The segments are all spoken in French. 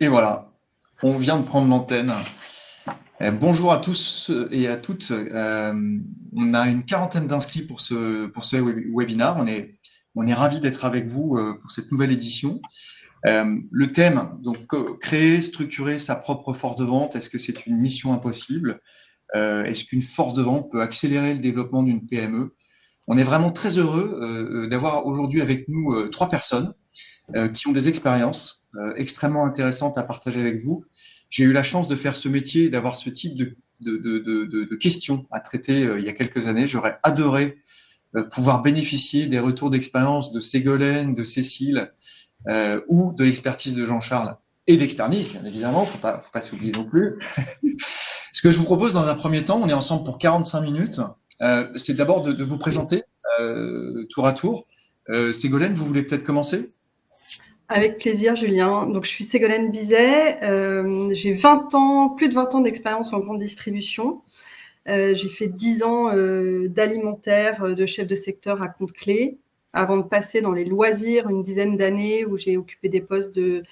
Et voilà, on vient de prendre l'antenne. Bonjour à tous et à toutes. On a une quarantaine d'inscrits pour ce webinaire. On est ravis d'être avec vous pour cette nouvelle édition. Le thème, donc créer, structurer sa propre force de vente. Est-ce que c'est une mission impossible? Est-ce qu'une force de vente peut accélérer le développement d'une PME? On est vraiment très heureux d'avoir aujourd'hui avec nous trois personnes qui ont des expériences extrêmement intéressantes à partager avec vous. J'ai eu la chance de faire ce métier et d'avoir ce type de questions à traiter il y a quelques années. J'aurais adoré pouvoir bénéficier des retours d'expérience de Ségolène, de Cécile ou de l'expertise de Jean-Charles et d'Externis, bien évidemment, faut pas s'oublier non plus. Ce que je vous propose dans un premier temps, on est ensemble pour 45 minutes, c'est d'abord de vous présenter tour à tour. Ségolène, vous voulez peut-être commencer? Avec plaisir, Julien. Donc, je suis Ségolène Bizet. J'ai plus de 20 ans d'expérience en grande distribution. J'ai fait 10 ans d'alimentaire, de chef de secteur à compte clé, avant de passer dans les loisirs une dizaine d'années où j'ai occupé des postes de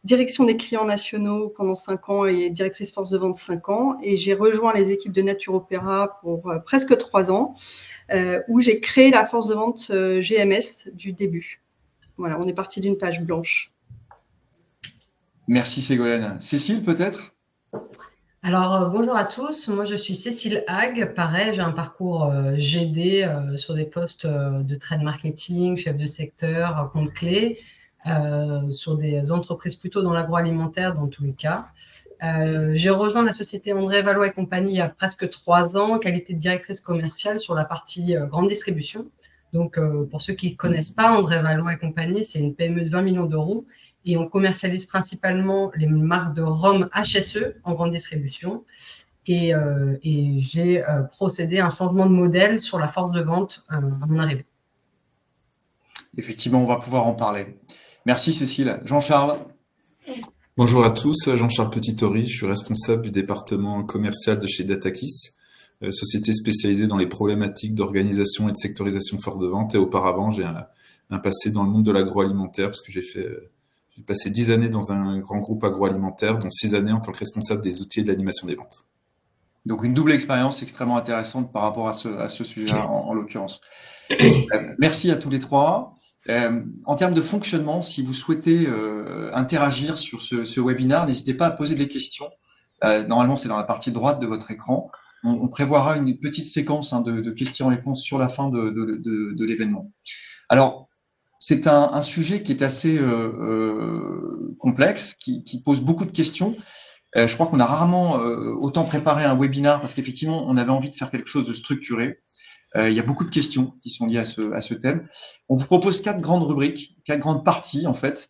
direction des clients nationaux pendant 5 ans et directrice force de vente 5 ans. Et j'ai rejoint les équipes de Nature Opéra pour presque 3 ans, où j'ai créé la force de vente GMS du début. Voilà, on est parti d'une page blanche. Merci Ségolène. Cécile, peut-être? Alors, bonjour à tous. Moi, je suis Cécile Hague. Pareil, j'ai un parcours GD sur des postes de trade marketing, chef de secteur, compte clé, sur des entreprises plutôt dans l'agroalimentaire dans tous les cas. J'ai rejoint la société André Valois et compagnie il y a presque 3 ans, en qualité de directrice commerciale sur la partie grande distribution. Donc, pour ceux qui ne connaissent pas, André Valois et compagnie, c'est une PME de 20 millions d'euros et on commercialise principalement les marques de rhum HSE en grande distribution. Et j'ai procédé à un changement de modèle sur la force de vente à mon arrivée. Effectivement, on va pouvoir en parler. Merci Cécile. Jean-Charles? Bonjour à tous, Jean-Charles Petit-Tori, je suis responsable du département commercial de chez Datakis, société spécialisée dans les problématiques d'organisation et de sectorisation de force de vente. Et auparavant, j'ai un passé dans le monde de l'agroalimentaire, parce que j'ai passé 10 années dans un grand groupe agroalimentaire, dont 6 années en tant que responsable des outils et de l'animation des ventes. Donc une double expérience extrêmement intéressante par rapport à ce sujet-là, en l'occurrence. Merci à tous les trois. En termes de fonctionnement, si vous souhaitez interagir sur ce webinaire, n'hésitez pas à poser des questions. Normalement, c'est dans la partie droite de votre écran. On prévoira une petite séquence de questions-réponses sur la fin de l'événement. Alors, c'est un sujet qui est assez complexe, qui pose beaucoup de questions. Je crois qu'on a rarement autant préparé un webinaire parce qu'effectivement, on avait envie de faire quelque chose de structuré. Il y a beaucoup de questions qui sont liées à ce thème. On vous propose 4 grandes rubriques, 4 grandes parties en fait,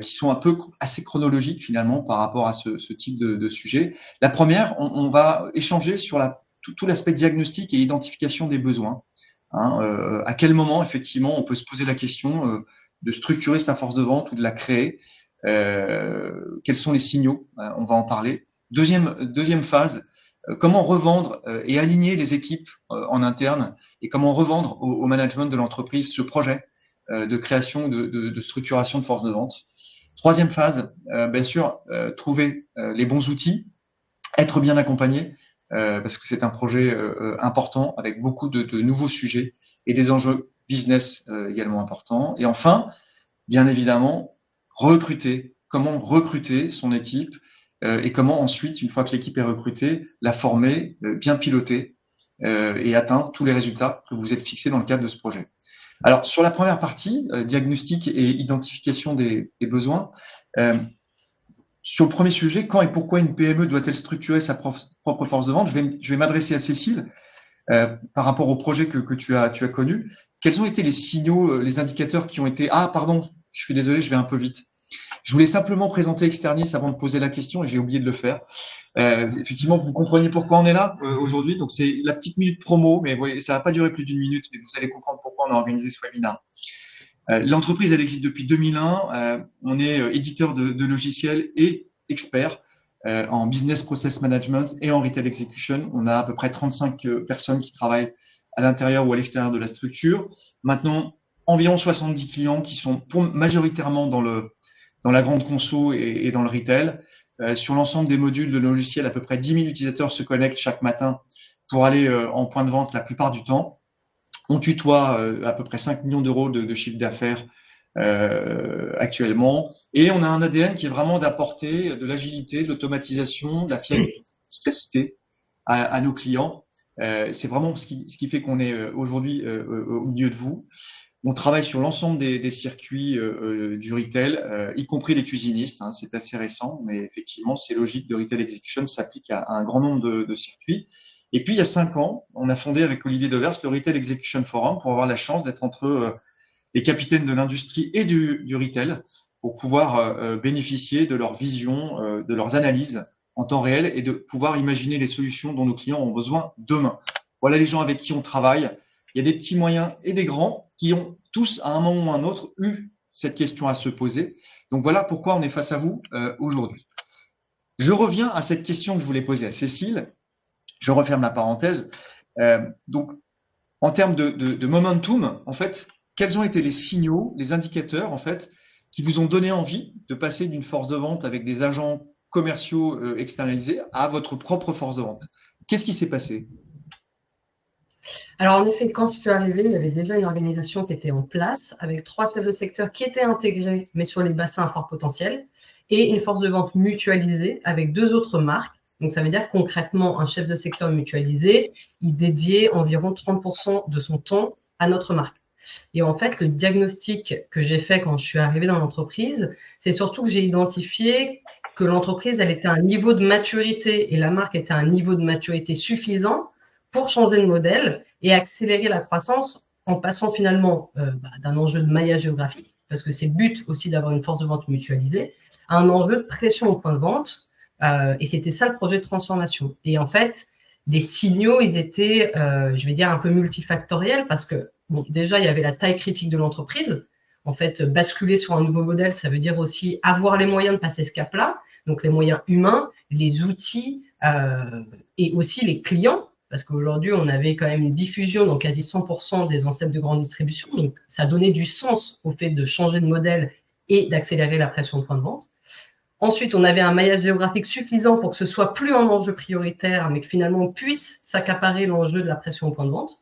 qui sont un peu assez chronologiques finalement par rapport à ce type de sujet. La première, on va échanger sur tout l'aspect diagnostic et identification des besoins. À quel moment effectivement on peut se poser la question de structurer sa force de vente ou de la créer. Quels sont les signaux? On va en parler. Deuxième phase, comment revendre et aligner les équipes en interne et comment revendre au management de l'entreprise ce projet de création, de structuration de force de vente. Troisième phase, bien sûr, trouver les bons outils, être bien accompagné, parce que c'est un projet important avec beaucoup de nouveaux sujets et des enjeux business également importants. Et enfin, bien évidemment, recruter. Comment recruter son équipe et comment ensuite, une fois que l'équipe est recrutée, la former, bien piloter et atteindre tous les résultats que vous êtes fixés dans le cadre de ce projet. Alors, sur la première partie, diagnostic et identification des besoins, sur le premier sujet, quand et pourquoi une PME doit-elle structurer sa propre force de vente? Je vais m'adresser à Cécile par rapport au projet que tu as connu. Quels ont été les signaux, les indicateurs qui ont été… Ah, pardon, je suis désolé, je vais un peu vite. Je voulais simplement présenter Externis avant de poser la question et j'ai oublié de le faire. Effectivement, vous compreniez pourquoi on est là aujourd'hui. Donc, c'est la petite minute promo, mais voyez, ça va pas durer plus d'une minute, mais vous allez comprendre pourquoi on a organisé ce webinaire. L'entreprise, elle existe depuis 2001. On est éditeur de logiciels et expert en business process management et en retail execution. On a à peu près 35 personnes qui travaillent à l'intérieur ou à l'extérieur de la structure. Maintenant, environ 70 clients qui sont majoritairement dans dans la grande conso et dans le retail. Sur l'ensemble des modules de nos logiciels, à peu près 10 000 utilisateurs se connectent chaque matin pour aller en point de vente la plupart du temps. On tutoie à peu près 5 millions d'euros de chiffre d'affaires actuellement. Et on a un ADN qui est vraiment d'apporter de l'agilité, de l'automatisation, de la fiabilité, de l'efficacité à nos clients. C'est vraiment ce qui fait qu'on est aujourd'hui au milieu de vous. On travaille sur l'ensemble des circuits du retail, y compris les cuisinistes. Hein, c'est assez récent, mais effectivement, ces logiques de retail execution s'appliquent à un grand nombre de circuits. Et puis, il y a 5 ans, on a fondé avec Olivier Devers le Retail Execution Forum pour avoir la chance d'être entre les capitaines de l'industrie et du retail pour pouvoir bénéficier de leur vision, de leurs analyses en temps réel et de pouvoir imaginer les solutions dont nos clients ont besoin demain. Voilà les gens avec qui on travaille. Il y a des petits moyens et des grands qui ont tous, à un moment ou à un autre, eu cette question à se poser. Donc voilà pourquoi on est face à vous aujourd'hui. Je reviens à cette question que je voulais poser à Cécile. Je referme la parenthèse. Donc, en termes de momentum, en fait, quels ont été les signaux, les indicateurs, en fait, qui vous ont donné envie de passer d'une force de vente avec des agents commerciaux externalisés à votre propre force de vente? Qu'est-ce qui s'est passé? Alors, en effet, quand je suis arrivée, il y avait déjà une organisation qui était en place avec 3 chefs de secteur qui étaient intégrés, mais sur les bassins à fort potentiel, et une force de vente mutualisée avec 2 autres marques. Donc, ça veut dire concrètement, un chef de secteur mutualisé, il dédiait environ 30% de son temps à notre marque. Et en fait, le diagnostic que j'ai fait quand je suis arrivée dans l'entreprise, c'est surtout que j'ai identifié que l'entreprise, elle était à un niveau de maturité et la marque était à un niveau de maturité suffisant pour changer de modèle et accélérer la croissance en passant finalement d'un enjeu de maillage géographique, parce que c'est le but aussi d'avoir une force de vente mutualisée, à un enjeu de pression au point de vente. Et c'était ça le projet de transformation. Et en fait, les signaux, ils étaient, je vais dire, un peu multifactoriels parce que, bon, déjà, il y avait la taille critique de l'entreprise. En fait, basculer sur un nouveau modèle, ça veut dire aussi avoir les moyens de passer ce cap-là. Donc, les moyens humains, les outils et aussi les clients. Parce qu'aujourd'hui, on avait quand même une diffusion dans quasi 100% des enseignes de grande distribution. Donc, ça donnait du sens au fait de changer de modèle et d'accélérer la pression de point de vente. Ensuite, on avait un maillage géographique suffisant pour que ce soit plus un enjeu prioritaire, mais que finalement, on puisse s'accaparer l'enjeu de la pression au point de vente.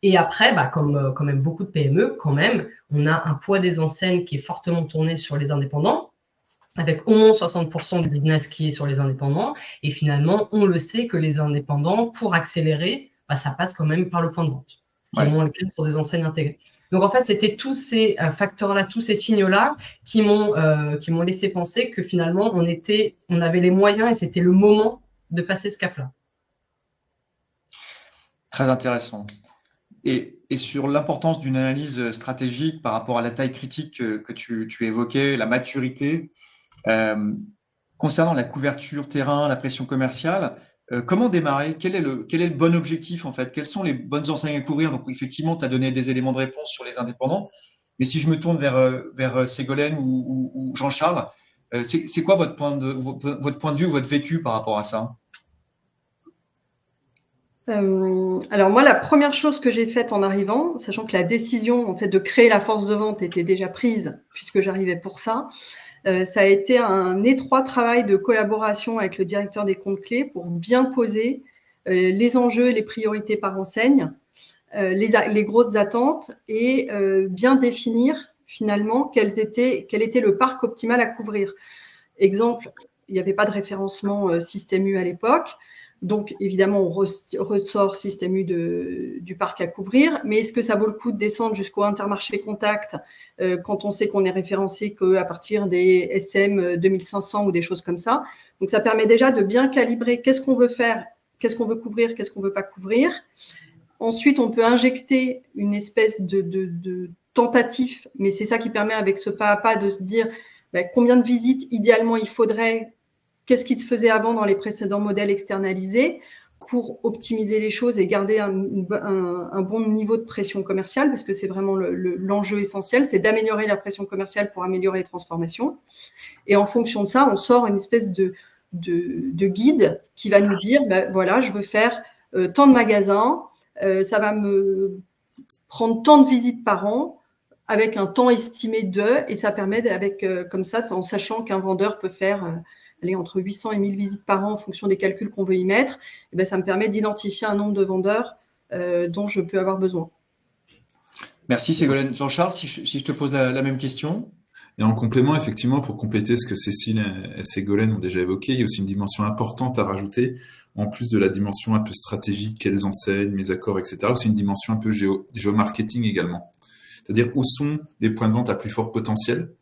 Et après, comme quand même beaucoup de PME, quand même, on a un poids des enseignes qui est fortement tourné sur les indépendants, avec au moins 60% du business qui est sur les indépendants. Et finalement, on le sait que les indépendants, pour accélérer, ça passe quand même par le point de vente, qui est moins le cas pour des enseignes intégrées. Donc, en fait, c'était tous ces facteurs-là, tous ces signaux-là qui m'ont laissé penser que finalement, on avait les moyens et c'était le moment de passer ce cap-là. Très intéressant. Et sur l'importance d'une analyse stratégique par rapport à la taille critique que tu évoquais, la maturité, concernant la couverture terrain, la pression commerciale, comment démarrer? Quel est le bon objectif en fait? Quelles sont les bonnes enseignes à couvrir? Donc effectivement, tu as donné des éléments de réponse sur les indépendants, mais si je me tourne vers Ségolène ou Jean-Charles, c'est quoi votre point de vue, votre vécu par rapport à ça? Alors moi, la première chose que j'ai faite en arrivant, sachant que la décision en fait de créer la force de vente était déjà prise puisque j'arrivais pour ça, ça a été un étroit travail de collaboration avec le directeur des comptes clés pour bien poser les enjeux et les priorités par enseigne, les grosses attentes et bien définir finalement quel était le parc optimal à couvrir. Exemple, il n'y avait pas de référencement Système U à l'époque. Donc, évidemment, on ressort Système U du parc à couvrir. Mais est-ce que ça vaut le coup de descendre jusqu'au Intermarché Contact quand on sait qu'on est référencé qu'à partir des SM 2500 ou des choses comme ça? Donc, ça permet déjà de bien calibrer qu'est-ce qu'on veut faire, qu'est-ce qu'on veut couvrir, qu'est-ce qu'on ne veut pas couvrir. Ensuite, on peut injecter une espèce de tentatif, mais c'est ça qui permet avec ce pas à pas de se dire combien de visites idéalement il faudrait. Qu'est-ce qui se faisait avant dans les précédents modèles externalisés pour optimiser les choses et garder un bon niveau de pression commerciale, parce que c'est vraiment l'enjeu essentiel, c'est d'améliorer la pression commerciale pour améliorer les transformations. Et en fonction de ça, on sort une espèce de guide qui va nous dire, voilà, je veux faire tant de magasins, ça va me prendre tant de visites par an, avec un temps estimé et ça permet, comme ça, en sachant qu'un vendeur peut faire aller entre 800 et 1000 visites par an en fonction des calculs qu'on veut y mettre, et ben, ça me permet d'identifier un nombre de vendeurs dont je peux avoir besoin. Merci Ségolène. Jean-Charles, si je te pose la même question. Et en complément, effectivement, pour compléter ce que Cécile et Ségolène ont déjà évoqué, il y a aussi une dimension importante à rajouter, en plus de la dimension un peu stratégique, quelles enseignes, mes accords, etc. C'est une dimension un peu géomarketing également. C'est-à-dire où sont les points de vente à plus fort potentiel,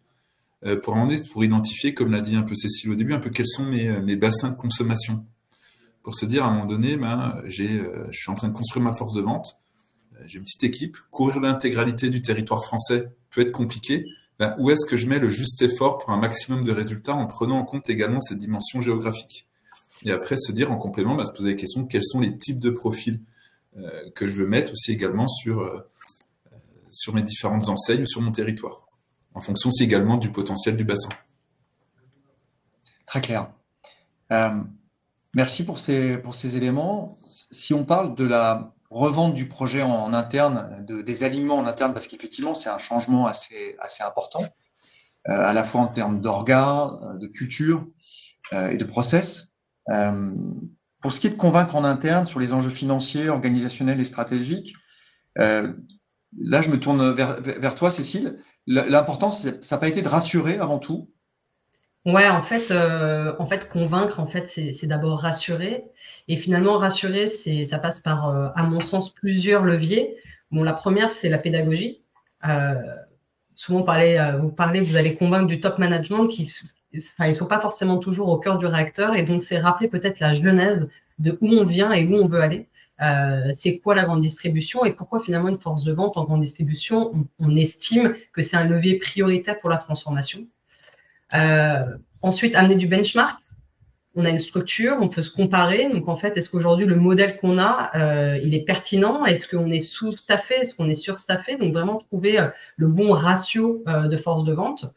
pour identifier, comme l'a dit un peu Cécile au début, un peu quels sont mes bassins de consommation. Pour se dire, à un moment donné, je suis en train de construire ma force de vente, j'ai une petite équipe, courir l'intégralité du territoire français peut être compliqué. Où est-ce que je mets le juste effort pour un maximum de résultats en prenant en compte également cette dimension géographique? Et après, se dire en complément, se poser la question, quels sont les types de profils que je veux mettre aussi également sur mes différentes enseignes ou sur mon territoire, en fonction aussi également du potentiel du bassin. Très clair. Merci pour ces éléments. Si on parle de la revente du projet en interne, des alignements en interne, parce qu'effectivement, c'est un changement assez important, à la fois en termes d'orgas, de culture et de process. Pour ce qui est de convaincre en interne sur les enjeux financiers, organisationnels et stratégiques, là, je me tourne vers toi, Cécile. L'important, ça n'a pas été de rassurer avant tout. Ouais, en fait, convaincre, en fait, c'est d'abord rassurer. Et finalement, rassurer, ça passe par, à mon sens, plusieurs leviers. Bon, la première, c'est la pédagogie. Souvent, vous allez convaincre du top management ils sont pas forcément toujours au cœur du réacteur. Et donc, c'est rappeler peut-être la genèse de où on vient et où on veut aller. C'est quoi la grande distribution et pourquoi finalement une force de vente en grande distribution, on estime que c'est un levier prioritaire pour la transformation. Ensuite, amener du benchmark. On a une structure, on peut se comparer. Donc, en fait, est-ce qu'aujourd'hui, le modèle qu'on a, il est pertinent? Est-ce qu'on est sous-staffé? Est-ce qu'on est sur-staffé? Donc, vraiment trouver le bon ratio de force de vente.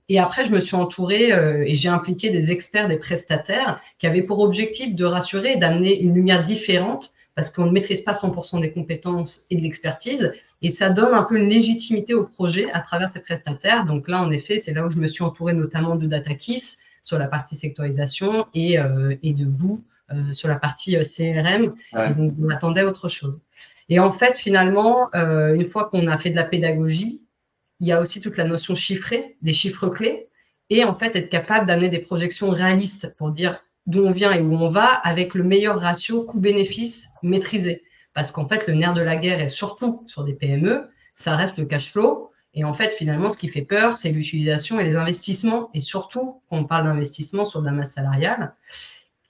Et après, je me suis entourée et j'ai impliqué des experts, des prestataires qui avaient pour objectif de rassurer et d'amener une lumière différente parce qu'on ne maîtrise pas 100% des compétences et de l'expertise. Et ça donne un peu une légitimité au projet à travers ces prestataires. Donc là, en effet, c'est là où je me suis entourée notamment de DataKiss sur la partie sectorisation et de vous sur la partie CRM. Ouais. Et donc, on attendait autre chose. Et en fait, finalement, une fois qu'on a fait de la pédagogie, il y a aussi toute la notion chiffrée, des chiffres clés, et en fait, être capable d'amener des projections réalistes pour dire d'où on vient et où on va avec le meilleur ratio coût-bénéfice maîtrisé. Parce qu'en fait, le nerf de la guerre, et surtout sur des PME, ça reste le cash flow. Et en fait, finalement, ce qui fait peur, c'est l'utilisation et les investissements. Et surtout, quand on parle d'investissement sur de la masse salariale.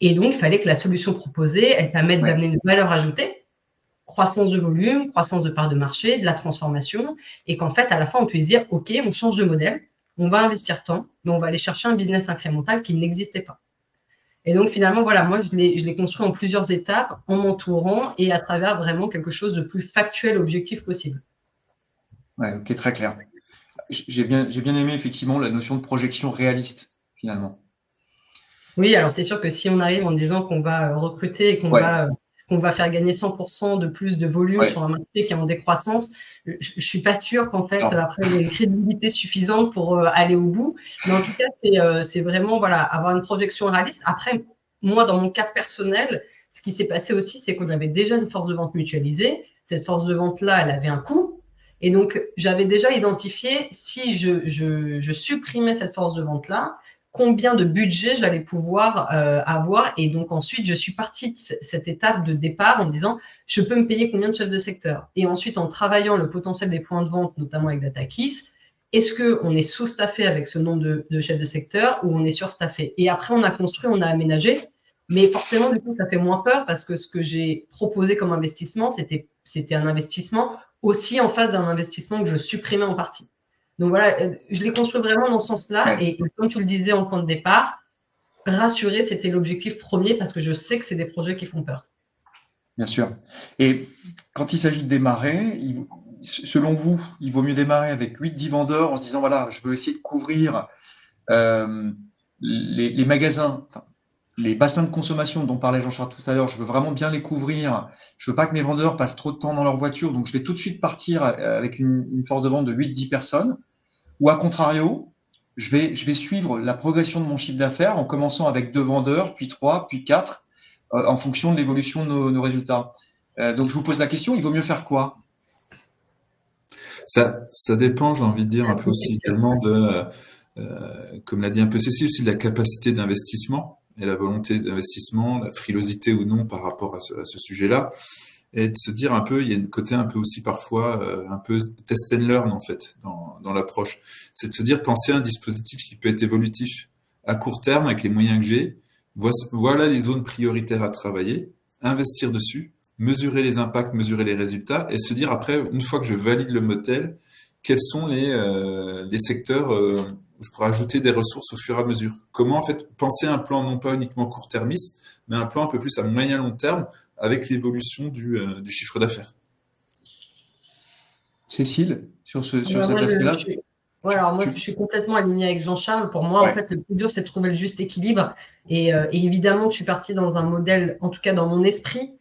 Et donc, il fallait que la solution proposée, elle permette d'amener une valeur ajoutée, croissance de volume, croissance de part de marché, de la transformation. Et qu'en fait, à la fin, on puisse dire, OK, on change de modèle, on va investir tant, mais on va aller chercher un business incrémental qui n'existait pas. Et donc, finalement, voilà, moi, je l'ai construit en plusieurs étapes, en m'entourant et à travers vraiment quelque chose de plus factuel, objectif possible. Ouais, ok, très clair. J'ai bien aimé, effectivement, la notion de projection réaliste, finalement. Oui, alors c'est sûr que si on arrive en disant qu'on va recruter et qu'on va faire gagner 100% de plus de volume sur un marché qui est en décroissance, je suis pas sûre qu'en fait, après, il y ait une crédibilité suffisante pour aller au bout. Mais en tout cas, c'est vraiment, voilà, avoir une projection réaliste. Après, moi, dans mon cas personnel, ce qui s'est passé aussi, c'est qu'on avait déjà une force de vente mutualisée. Cette force de vente-là, elle avait un coût. Et donc, j'avais déjà identifié, si je supprimais cette force de vente-là, combien de budget j'allais pouvoir avoir. Et donc, ensuite, je suis partie de cette étape de départ en me disant, je peux me payer combien de chefs de secteur? Et ensuite, en travaillant le potentiel des points de vente, notamment avec DataKiss, est-ce qu'on est sous-staffé avec ce nombre de chefs de secteur ou on est sur-staffé? Et après, on a construit, on a aménagé. Mais forcément, du coup, ça fait moins peur parce que ce que j'ai proposé comme investissement, c'était un investissement aussi en face d'un investissement que je supprimais en partie. Donc voilà, je l'ai construit vraiment dans ce sens-là. Et comme tu le disais en point de départ, rassurer, c'était l'objectif premier parce que je sais que c'est des projets qui font peur. Bien sûr. Et quand il s'agit de démarrer, selon vous, il vaut mieux démarrer avec 8-10 vendeurs en se disant, voilà, je veux essayer de couvrir les magasins, les bassins de consommation dont parlait Jean-Charles tout à l'heure, je veux vraiment bien les couvrir. Je veux pas que mes vendeurs passent trop de temps dans leur voiture, donc je vais tout de suite partir avec une force de vente de 8-10 personnes. Ou à contrario, je vais suivre la progression de mon chiffre d'affaires en commençant avec 2 vendeurs, puis 3, puis 4, en fonction de l'évolution de nos résultats. Donc je vous pose la question, il vaut mieux faire quoi? Ça dépend, j'ai envie de dire, un peu aussi également comme l'a dit un peu Cécile, aussi de la capacité d'investissement et la volonté d'investissement, la frilosité ou non par rapport à ce sujet-là, et de se dire un peu, il y a une côté un peu aussi parfois, un peu test and learn en fait dans l'approche. C'est de se dire, penser à un dispositif qui peut être évolutif à court terme avec les moyens que j'ai. Voilà les zones prioritaires à travailler, investir dessus, mesurer les impacts, mesurer les résultats, et se dire après, une fois que je valide le modèle, quels sont les secteurs où je pourrais ajouter des ressources au fur et à mesure. Comment en fait penser un plan non pas uniquement court-termiste, mais un plan un peu plus à moyen long terme avec l'évolution du chiffre d'affaires. Cécile, sur cet Moi, aspect-là, alors moi, je suis complètement alignée avec Jean-Charles. Pour moi, Ouais. en fait, le plus dur, c'est de trouver le juste équilibre. Et évidemment, je suis partie dans un modèle, en tout cas dans mon esprit,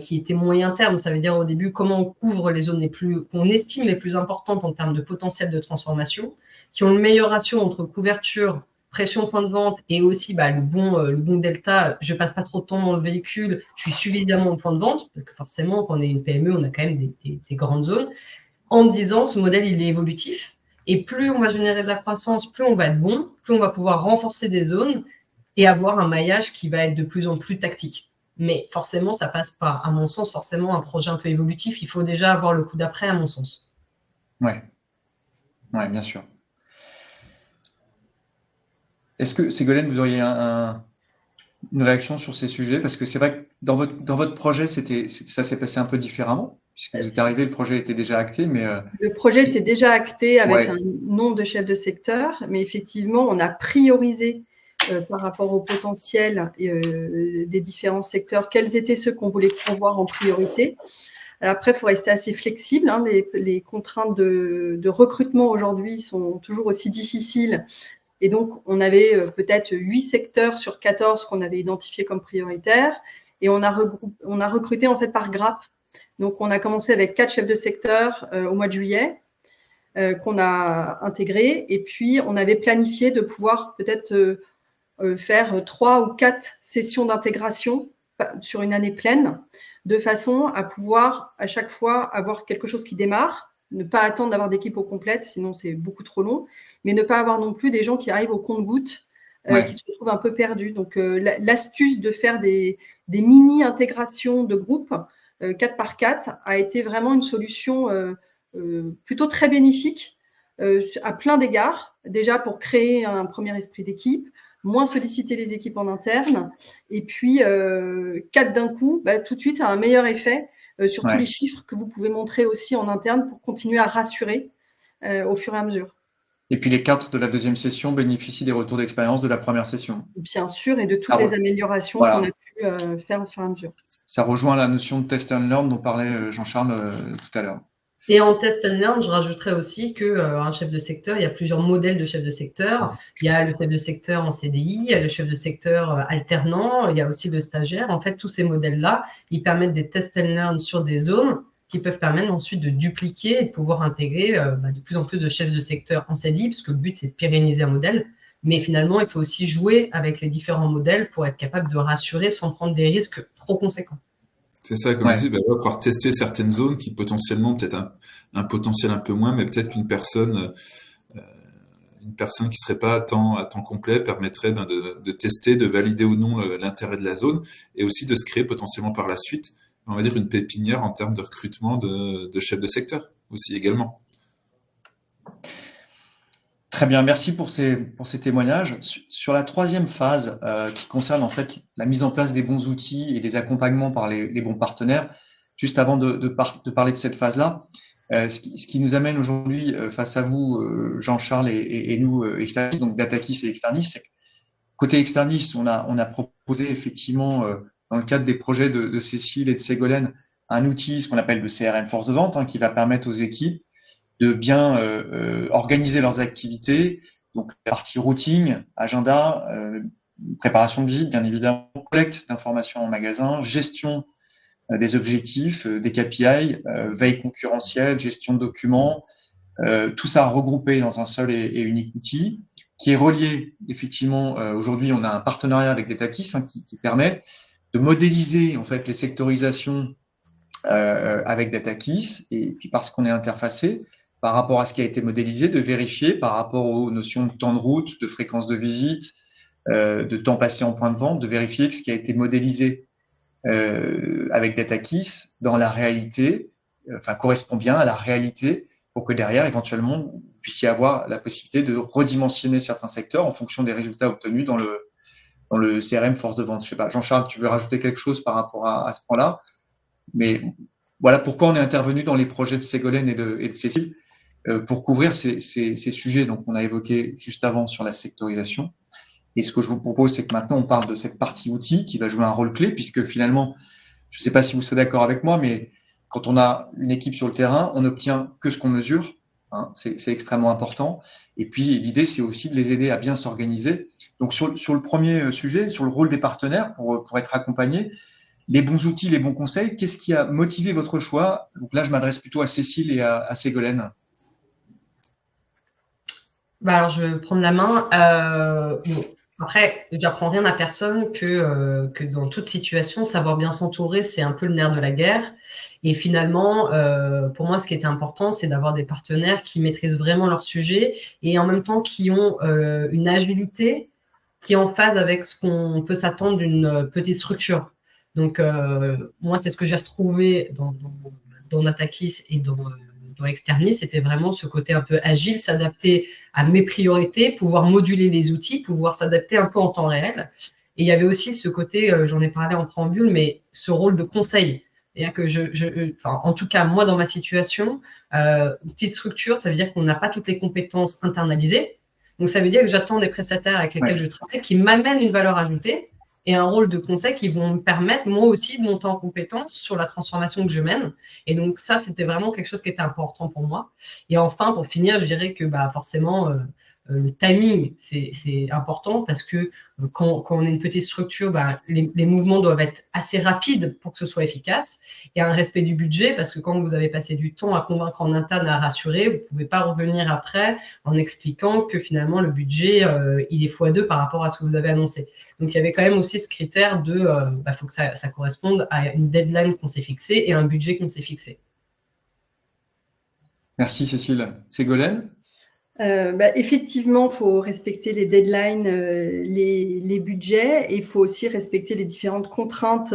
qui était moyen terme. Ça veut dire au début comment on couvre les zones qu'on estime les plus importantes en termes de potentiel de transformation, qui ont une meilleure ratio entre couverture, pression point de vente et aussi le bon delta. Je passe pas trop de temps dans le véhicule, je suis suffisamment au point de vente, parce que forcément, quand on est une PME, on a quand même des grandes zones. En me disant, ce modèle, il est évolutif. Et plus on va générer de la croissance, plus on va être bon, plus on va pouvoir renforcer des zones et avoir un maillage qui va être de plus en plus tactique. Mais forcément, ça passe par, à mon sens, forcément un projet un peu évolutif. Il faut déjà avoir le coup d'après, à mon sens. Ouais, bien sûr. Est-ce que, Ségolène, vous auriez une réaction sur ces sujets? Parce que c'est vrai que dans votre projet, ça s'est passé un peu différemment, puisque vous êtes arrivé, le projet était déjà acté, mais Le projet était déjà acté avec Ouais. un nombre de chefs de secteur, mais effectivement, on a priorisé par rapport au potentiel des différents secteurs, quels étaient ceux qu'on voulait pourvoir en priorité. Alors après, il faut rester assez flexible. Hein. Les contraintes de recrutement aujourd'hui sont toujours aussi difficiles. Et donc, on avait peut-être 8 secteurs sur 14 qu'on avait identifiés comme prioritaires. Et on a recruté en fait par grappe. Donc, on a commencé avec 4 chefs de secteur au mois de juillet qu'on a intégrés. Et puis, on avait planifié de pouvoir peut-être faire 3 ou 4 sessions d'intégration sur une année pleine, de façon à pouvoir à chaque fois avoir quelque chose qui démarre, ne pas attendre d'avoir d'équipe au complète, sinon c'est beaucoup trop long, mais ne pas avoir non plus des gens qui arrivent au compte-gouttes, qui se retrouvent un peu perdus. Donc, l'astuce de faire des mini-intégrations de groupes 4 par 4 a été vraiment une solution plutôt très bénéfique à plein d'égards. Déjà pour créer un premier esprit d'équipe, moins solliciter les équipes en interne, et puis 4 d'un coup, tout de suite, ça a un meilleur effet sur tous les chiffres que vous pouvez montrer aussi en interne pour continuer à rassurer au fur et à mesure. Et puis les 4 de la deuxième session bénéficient des retours d'expérience de la première session. Bien sûr, et de toutes les améliorations qu'on a pu faire au fur et à mesure. Ça rejoint la notion de test and learn dont parlait Jean-Charles tout à l'heure. Et en test and learn, je rajouterais aussi qu'un chef de secteur, il y a plusieurs modèles de chef de secteur. Il y a le chef de secteur en CDI, il y a le chef de secteur alternant, il y a aussi le stagiaire. En fait, tous ces modèles-là, ils permettent des test and learn sur des zones qui peuvent permettre ensuite de dupliquer et de pouvoir intégrer de plus en plus de chefs de secteur en CDI, parce que le but, c'est de pérenniser un modèle. Mais finalement, il faut aussi jouer avec les différents modèles pour être capable de rassurer sans prendre des risques trop conséquents. C'est ça, comme je dis, pouvoir tester certaines zones qui potentiellement, peut-être un potentiel un peu moins, mais peut-être qu'une personne qui serait pas à temps complet permettrait de tester, de valider ou non l'intérêt de la zone, et aussi de se créer potentiellement par la suite, on va dire, une pépinière en termes de recrutement de chefs de secteur aussi également. Très bien, merci pour ces témoignages. Sur la troisième phase qui concerne en fait la mise en place des bons outils et des accompagnements par les bons partenaires, juste avant de parler de cette phase-là, ce qui nous amène aujourd'hui face à vous, Jean-Charles et nous, Externis, donc Datakis et Externis, c'est que côté Externis, on a proposé effectivement dans le cadre des projets de Cécile et de Ségolène un outil, ce qu'on appelle le CRM force de vente, qui va permettre aux équipes de bien organiser leurs activités, donc la partie routing, agenda, préparation de visite, bien évidemment, collecte d'informations en magasin, gestion des objectifs, des KPI, veille concurrentielle, gestion de documents, tout ça regroupé dans un seul et unique outil qui est relié, effectivement, aujourd'hui, on a un partenariat avec DataKiss qui permet de modéliser en fait les sectorisations avec DataKiss, et puis parce qu'on est interfacé, par rapport à ce qui a été modélisé, de vérifier par rapport aux notions de temps de route, de fréquence de visite, de temps passé en point de vente, de vérifier que ce qui a été modélisé avec DataKiss dans la réalité, correspond bien à la réalité, pour que derrière, éventuellement, vous puissiez avoir la possibilité de redimensionner certains secteurs en fonction des résultats obtenus dans le CRM force de vente. Je sais pas, Jean-Charles, tu veux rajouter quelque chose par rapport à ce point-là? Mais voilà pourquoi on est intervenu dans les projets de Ségolène et de Cécile, pour couvrir ces sujets. Donc, on a évoqué juste avant sur la sectorisation. Et ce que je vous propose, c'est que maintenant, on parle de cette partie outil qui va jouer un rôle clé, puisque finalement, je ne sais pas si vous serez d'accord avec moi, mais quand on a une équipe sur le terrain, on n'obtient que ce qu'on mesure. Hein, c'est extrêmement important. Et puis, l'idée, c'est aussi de les aider à bien s'organiser. Donc, sur le premier sujet, sur le rôle des partenaires pour être accompagnés, les bons outils, les bons conseils, qu'est-ce qui a motivé votre choix? Donc là, je m'adresse plutôt à Cécile et à Ségolène. Alors, je vais prendre la main. Bon, après, j'apprends rien à personne que dans toute situation, savoir bien s'entourer, c'est un peu le nerf de la guerre. Et finalement, pour moi, ce qui était important, c'est d'avoir des partenaires qui maîtrisent vraiment leur sujet et en même temps qui ont une agilité qui est en phase avec ce qu'on peut s'attendre d'une petite structure. Donc, moi, c'est ce que j'ai retrouvé dans DataKiss et dans Externis, c'était vraiment ce côté un peu agile, s'adapter à mes priorités, pouvoir moduler les outils, pouvoir s'adapter un peu en temps réel. Et il y avait aussi ce côté, j'en ai parlé en préambule, mais ce rôle de conseil. C'est-à-dire que en tout cas, moi, dans ma situation, petite structure, ça veut dire qu'on n'a pas toutes les compétences internalisées. Donc, ça veut dire que j'attends des prestataires avec lesquels je travaille qui m'amènent une valeur ajoutée et un rôle de conseil qui vont me permettre, moi aussi, de monter en compétence sur la transformation que je mène. Et donc, ça, c'était vraiment quelque chose qui était important pour moi. Et enfin, pour finir, je dirais que forcément, le timing, c'est important parce que quand on est une petite structure, les mouvements doivent être assez rapides pour que ce soit efficace. Et un respect du budget, parce que quand vous avez passé du temps à convaincre en interne, à rassurer, vous ne pouvez pas revenir après en expliquant que finalement le budget, il est x2 par rapport à ce que vous avez annoncé. Donc, il y avait quand même aussi ce critère de faut que ça corresponde à une deadline qu'on s'est fixée et un budget qu'on s'est fixé. Merci Cécile. Ségolène? Effectivement, il faut respecter les deadlines, les budgets, et il faut aussi respecter les différentes contraintes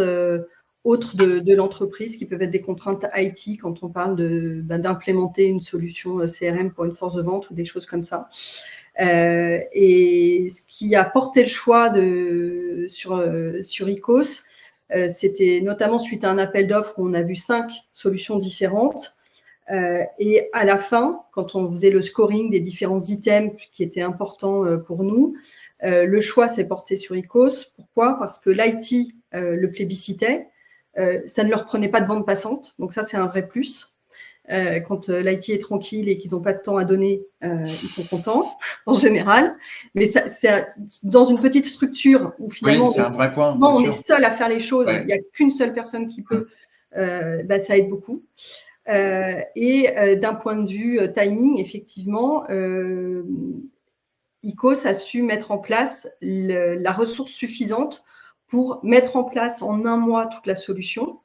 autres de l'entreprise, qui peuvent être des contraintes IT quand on parle d'implémenter une solution CRM pour une force de vente ou des choses comme ça. Et ce qui a porté le choix sur ICOS, c'était notamment suite à un appel d'offres où on a vu 5 solutions différentes. Et à la fin, quand on faisait le scoring des différents items qui étaient importants pour nous, le choix s'est porté sur ICOS. Pourquoi? Parce que l'IT le plébiscitait. Ça ne leur prenait pas de bande passante. Donc ça, c'est un vrai plus. Quand l'IT est tranquille et qu'ils n'ont pas de temps à donner, ils sont contents en général. Mais c'est dans une petite structure où finalement, c'est un vrai point, on est seul à faire les choses. Il n'y a qu'une seule personne qui peut. Ça aide beaucoup. Et d'un point de vue timing, effectivement, ICOS a su mettre en place la ressource suffisante pour mettre en place en 1 mois toute la solution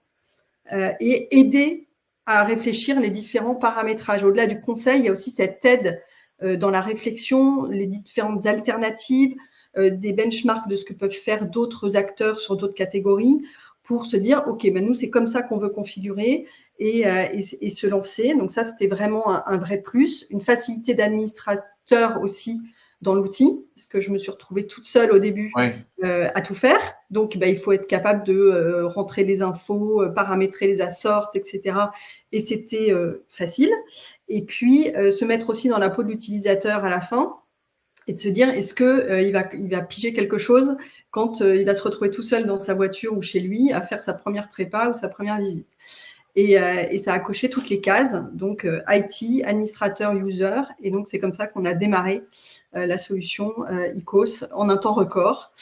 et aider à réfléchir les différents paramétrages. Au-delà du conseil, il y a aussi cette aide dans la réflexion, les différentes alternatives, des benchmarks de ce que peuvent faire d'autres acteurs sur d'autres catégories, pour se dire, OK, nous, c'est comme ça qu'on veut configurer et se lancer. Donc ça, c'était vraiment un vrai plus. Une facilité d'administrateur aussi dans l'outil, parce que je me suis retrouvée toute seule au début à tout faire. Donc, il faut être capable de rentrer les infos, paramétrer les assorts, etc. Et c'était facile. Et puis, se mettre aussi dans la peau de l'utilisateur à la fin et de se dire, est-ce qu'il va piger quelque chose quand il va se retrouver tout seul dans sa voiture ou chez lui à faire sa première prépa ou sa première visite. et ça a coché toutes les cases, donc IT, administrateur, user, et donc c'est comme ça qu'on a démarré la solution IQOS en un temps record,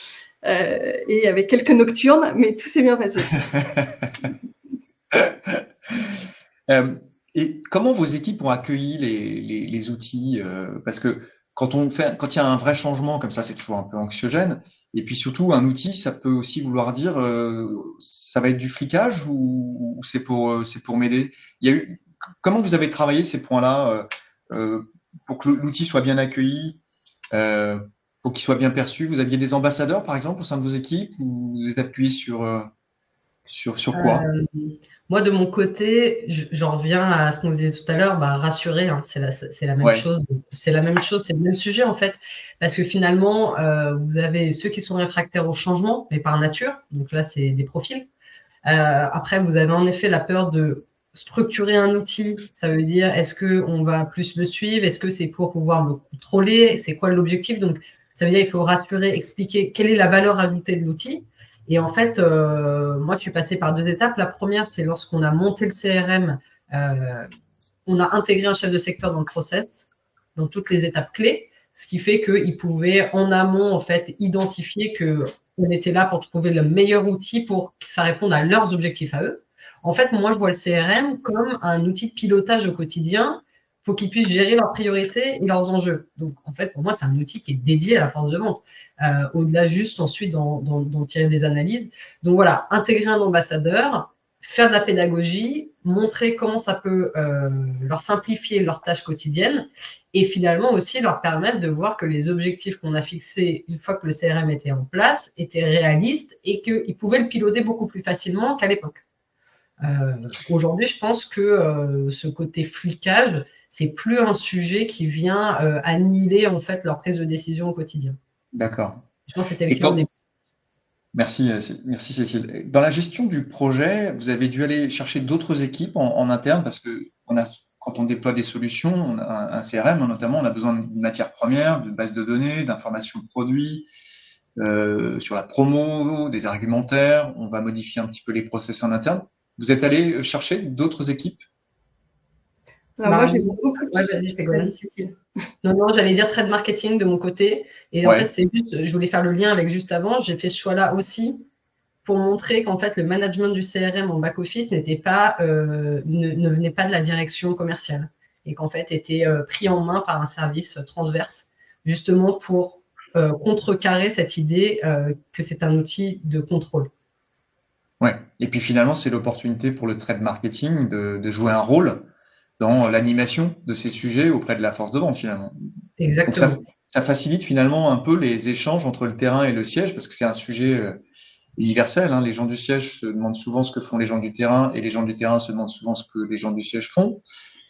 et avec quelques nocturnes, mais tout s'est bien passé. Et comment vos équipes ont accueilli les outils parce que quand il y a un vrai changement comme ça, c'est toujours un peu anxiogène. Et puis surtout, un outil, ça peut aussi vouloir dire ça va être du flicage ou c'est pour m'aider. Comment vous avez travaillé ces points-là pour que l'outil soit bien accueilli, pour qu'il soit bien perçu. Vous aviez des ambassadeurs, par exemple, au sein de vos équipes, ou vous êtes appuyé sur quoi? Moi, de mon côté, j'en reviens à ce qu'on disait tout à l'heure, rassurer, hein, c'est la même Ouais. chose. C'est la même chose, c'est le même sujet en fait. Parce que finalement, vous avez ceux qui sont réfractaires au changement, mais par nature. Donc là, c'est des profils. Après, vous avez en effet la peur de structurer un outil. Ça veut dire, est-ce qu'on va plus le suivre? Est-ce que c'est pour pouvoir le contrôler? C'est quoi l'objectif? Donc, ça veut dire il faut rassurer, expliquer quelle est la valeur ajoutée de l'outil. Et en fait, moi, je suis passée par 2 étapes. La première, c'est lorsqu'on a monté le CRM, on a intégré un chef de secteur dans le process, dans toutes les étapes clés, ce qui fait qu'il pouvait en amont, en fait, identifier qu'on était là pour trouver le meilleur outil pour que ça réponde à leurs objectifs à eux. En fait, moi, je vois le CRM comme un outil de pilotage au quotidien pour qu'ils puissent gérer leurs priorités et leurs enjeux. Donc, en fait, pour moi, c'est un outil qui est dédié à la force de vente. Au-delà juste ensuite d'en tirer des analyses. Donc voilà, intégrer un ambassadeur, faire de la pédagogie, montrer comment ça peut leur simplifier leurs tâches quotidiennes et finalement aussi leur permettre de voir que les objectifs qu'on a fixés une fois que le CRM était en place étaient réalistes et qu'ils pouvaient le piloter beaucoup plus facilement qu'à l'époque. Aujourd'hui, je pense que ce côté flicage, c'est plus un sujet qui vient annihiler en fait leur prise de décision au quotidien. D'accord. Je pense que c'était le cas au début. Merci Cécile. Dans la gestion du projet, vous avez dû aller chercher d'autres équipes en interne parce que quand on déploie des solutions, on a un CRM notamment, on a besoin de matières premières, de bases de données, d'informations produits, sur la promo, des argumentaires. On va modifier un petit peu les process en interne. Vous êtes allé chercher d'autres équipes? Alors moi, j'ai beaucoup de... Vas-y, Cécile. Non, j'allais dire trade marketing de mon côté. Et en fait, c'est juste, je voulais faire le lien avec juste avant. J'ai fait ce choix-là aussi pour montrer qu'en fait, le management du CRM en back-office n'était pas, ne venait pas de la direction commerciale et qu'en fait, était pris en main par un service transverse, justement pour contrecarrer cette idée que c'est un outil de contrôle. Ouais. Et puis finalement, c'est l'opportunité pour le trade marketing de jouer un rôle dans l'animation de ces sujets auprès de la force de vente finalement. Exactement. Donc ça facilite finalement un peu les échanges entre le terrain et le siège parce que c'est un sujet universel. Hein. Les gens du siège se demandent souvent ce que font les gens du terrain et les gens du terrain se demandent souvent ce que les gens du siège font.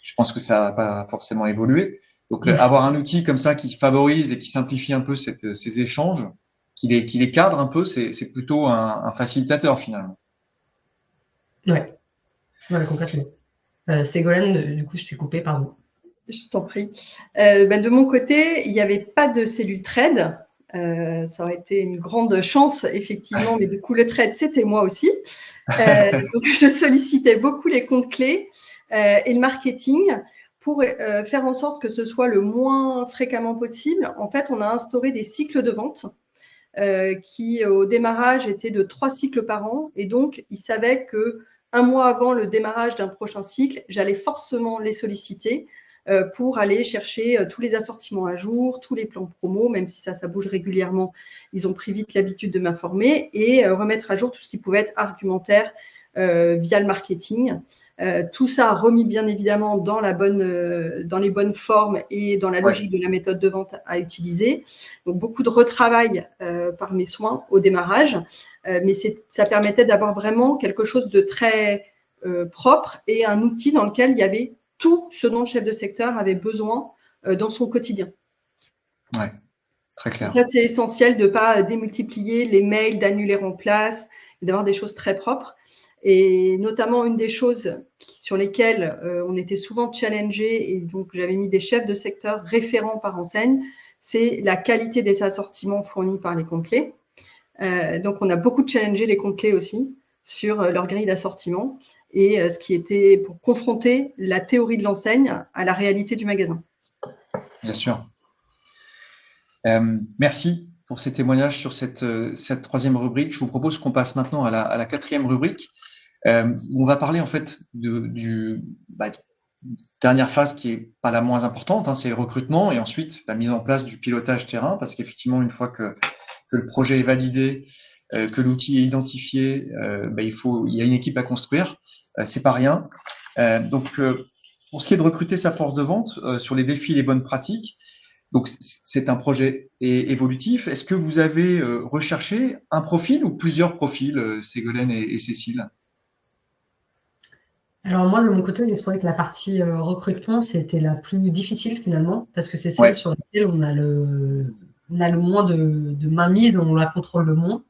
Je pense que ça n'a pas forcément évolué. Donc avoir un outil comme ça qui favorise et qui simplifie un peu ces échanges, qui les cadre un peu, c'est plutôt un facilitateur finalement. Ouais, voilà, complètement. Ségolène, du coup, je t'ai coupé, pardon. Je t'en prie. De mon côté, il n'y avait pas de cellule trade. Ça aurait été une grande chance, effectivement, mais du coup, le trade, c'était moi aussi. Donc, je sollicitais beaucoup les comptes clés et le marketing pour faire en sorte que ce soit le moins fréquemment possible. En fait, on a instauré des cycles de vente qui, au démarrage, étaient de 3 cycles par an. Et donc, ils savaient que un mois avant le démarrage d'un prochain cycle, j'allais forcément les solliciter pour aller chercher tous les assortiments à jour, tous les plans promo, même si ça bouge régulièrement. Ils ont pris vite l'habitude de m'informer et remettre à jour tout ce qui pouvait être argumentaire via le marketing. Tout ça remis bien évidemment dans les bonnes formes et dans la logique de la méthode de vente à utiliser. Donc beaucoup de retravail par mes soins au démarrage, mais ça permettait d'avoir vraiment quelque chose de très propre et un outil dans lequel il y avait tout ce dont le chef de secteur avait besoin dans son quotidien. Ouais, très clair. Et ça, c'est essentiel de ne pas démultiplier les mails, d'annuler en place, d'avoir des choses très propres. Et notamment, une des choses sur lesquelles on était souvent challengé, et donc j'avais mis des chefs de secteur référents par enseigne, c'est la qualité des assortiments fournis par les comptes clés. Donc, on a beaucoup challengé les comptes clés aussi sur leur grille d'assortiment et ce qui était pour confronter la théorie de l'enseigne à la réalité du magasin. Bien sûr. Merci pour ces témoignages sur cette troisième rubrique. Je vous propose qu'on passe maintenant à la quatrième rubrique, où on va parler en fait dernière phase qui est pas la moins importante, c'est le recrutement et ensuite la mise en place du pilotage terrain, parce qu'effectivement, une fois que le projet est validé, que l'outil est identifié, il y a une équipe à construire, c'est pas rien. Donc, pour ce qui est de recruter sa force de vente, sur les défis et les bonnes pratiques, donc c'est un projet évolutif. Est-ce que vous avez recherché un profil ou plusieurs profils, Ségolène et Cécile? Alors moi, de mon côté, j'ai trouvé que la partie recrutement, c'était la plus difficile finalement, parce que c'est celle sur laquelle on a le moins de mainmise, on la contrôle le moins.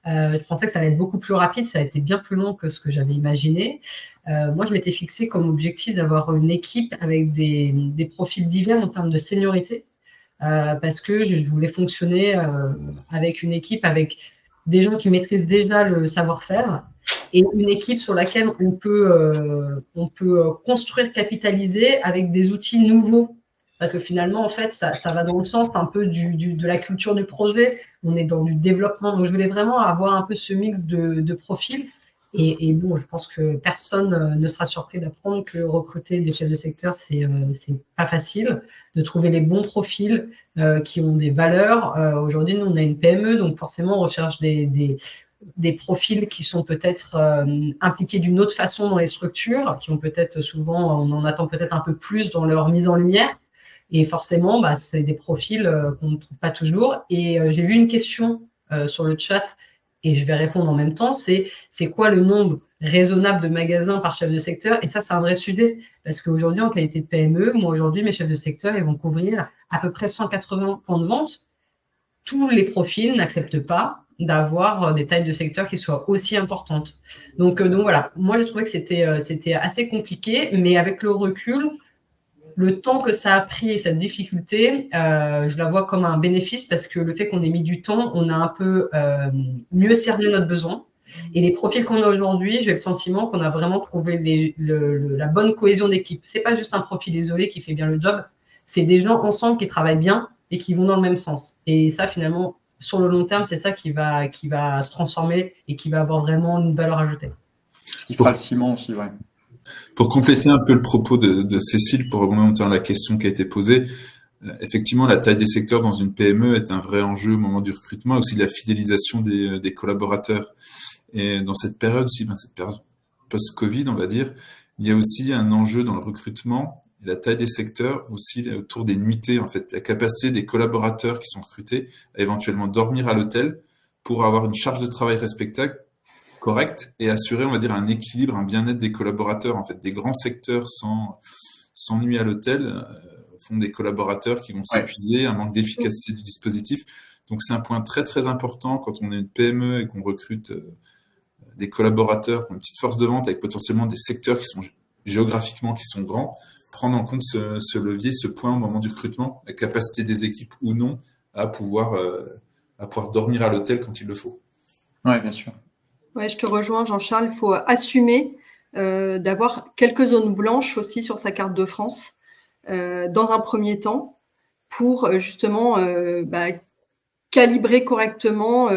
Je pensais que ça allait être beaucoup plus rapide, ça a été bien plus long que ce que j'avais imaginé. Moi, je m'étais fixé comme objectif d'avoir une équipe avec des profils divers en termes de seniorité, parce que je voulais fonctionner avec une équipe avec des gens qui maîtrisent déjà le savoir-faire, et une équipe sur laquelle on peut construire, capitaliser avec des outils nouveaux. Parce que finalement, en fait, ça va dans le sens un peu de la culture du projet. On est dans du développement. Donc, je voulais vraiment avoir un peu ce mix de profils. Et bon, je pense que personne ne sera surpris d'apprendre que recruter des chefs de secteur, c'est pas facile. De trouver les bons profils qui ont des valeurs. Aujourd'hui, nous, on a une PME, donc forcément, on recherche des profils qui sont peut-être impliqués d'une autre façon dans les structures, qui ont peut-être souvent, on en attend peut-être un peu plus dans leur mise en lumière. Et forcément, c'est des profils qu'on ne trouve pas toujours. Et j'ai lu une question sur le chat et je vais répondre en même temps. C'est quoi le nombre raisonnable de magasins par chef de secteur? Et ça, c'est un vrai sujet parce qu'aujourd'hui, en qualité de PME, moi aujourd'hui, mes chefs de secteur, ils vont couvrir à peu près 180 points de vente. Tous les profils n'acceptent pas d'avoir des tailles de secteur qui soient aussi importantes. Donc voilà, moi j'ai trouvé que c'était assez compliqué, mais avec le recul, le temps que ça a pris et cette difficulté, je la vois comme un bénéfice parce que le fait qu'on ait mis du temps, on a un peu mieux cerné notre besoin. Et les profils qu'on a aujourd'hui, j'ai le sentiment qu'on a vraiment trouvé la bonne cohésion d'équipe. C'est pas juste un profil isolé qui fait bien le job, c'est des gens ensemble qui travaillent bien et qui vont dans le même sens. Et ça, finalement, sur le long terme, c'est ça qui va se transformer et qui va avoir vraiment une valeur ajoutée. Ce qui fera le ciment aussi, ouais. Pour compléter un peu le propos de Cécile, pour remonter à la question qui a été posée, effectivement, la taille des secteurs dans une PME est un vrai enjeu au moment du recrutement et aussi de la fidélisation des collaborateurs. Et dans cette période aussi, cette période post-Covid, on va dire, il y a aussi un enjeu dans le recrutement, et la taille des secteurs aussi autour des nuitées, en fait, la capacité des collaborateurs qui sont recrutés à éventuellement dormir à l'hôtel pour avoir une charge de travail respectable, correcte, et assurer, on va dire, un équilibre, un bien-être des collaborateurs. En fait, des grands secteurs sans nuit à l'hôtel font des collaborateurs qui vont s'épuiser, un manque d'efficacité du dispositif. Donc, c'est un point très, très important quand on est une PME et qu'on recrute des collaborateurs, une petite force de vente avec potentiellement des secteurs qui sont géographiquement qui sont grands, prendre en compte ce levier, ce point au moment du recrutement, la capacité des équipes ou non à pouvoir dormir à l'hôtel quand il le faut. Oui, bien sûr. Ouais, je te rejoins, Jean-Charles. Il faut assumer d'avoir quelques zones blanches aussi sur sa carte de France dans un premier temps pour justement calibrer correctement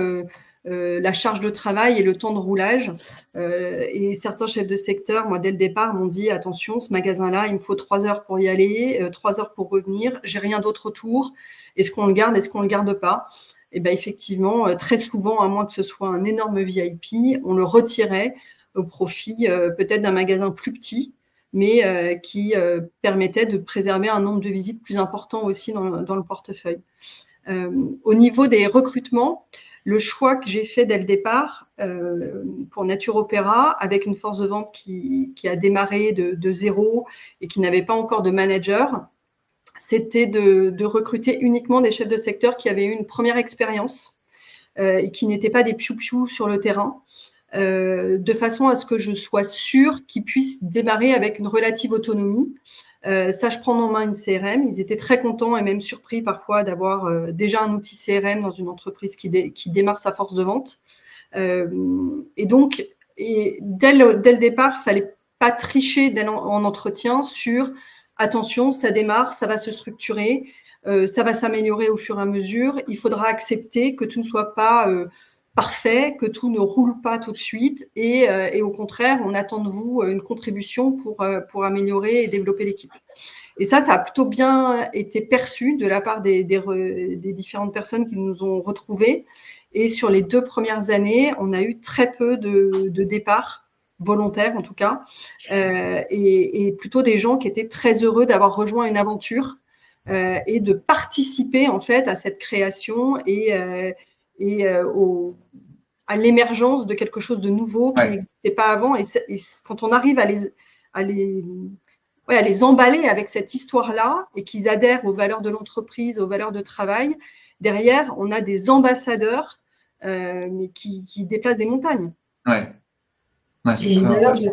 la charge de travail et le temps de roulage. Et certains chefs de secteur, moi, dès le départ, m'ont dit attention, ce magasin-là, il me faut 3 heures pour y aller, 3 heures pour revenir, j'ai rien d'autre autour. Est-ce qu'on le garde, est-ce qu'on le garde pas? Et bien, effectivement, très souvent, à moins que ce soit un énorme VIP, on le retirait au profit peut-être d'un magasin plus petit, mais qui permettait de préserver un nombre de visites plus important aussi dans le portefeuille. Au niveau des recrutements, le choix que j'ai fait dès le départ pour Nature Opéra, avec une force de vente qui a démarré de zéro et qui n'avait pas encore de manager, c'était de recruter uniquement des chefs de secteur qui avaient eu une première expérience et qui n'étaient pas des piou-piou sur le terrain, de façon à ce que je sois sûre qu'ils puissent démarrer avec une relative autonomie, sachent prendre en main une CRM. Ils étaient très contents et même surpris parfois d'avoir déjà un outil CRM dans une entreprise qui démarre sa force de vente. Et donc, et dès le départ, il fallait pas tricher en entretien sur attention, ça démarre, ça va se structurer, ça va s'améliorer au fur et à mesure. Il faudra accepter que tout ne soit pas parfait, que tout ne roule pas tout de suite, et au contraire, on attend de vous une contribution pour améliorer et développer l'équipe. Et ça a plutôt bien été perçu de la part des différentes personnes qui nous ont retrouvés. Et sur les 2 premières années, on a eu très peu de départs volontaires, en tout cas, et plutôt des gens qui étaient très heureux d'avoir rejoint une aventure et de participer en fait à cette création et à l'émergence de quelque chose de nouveau qui n'existait pas avant. Et quand on arrive à les emballer avec cette histoire-là et qu'ils adhèrent aux valeurs de l'entreprise, aux valeurs de travail, derrière, on a des ambassadeurs mais qui déplacent des montagnes. Ouais. Et d'ailleurs, je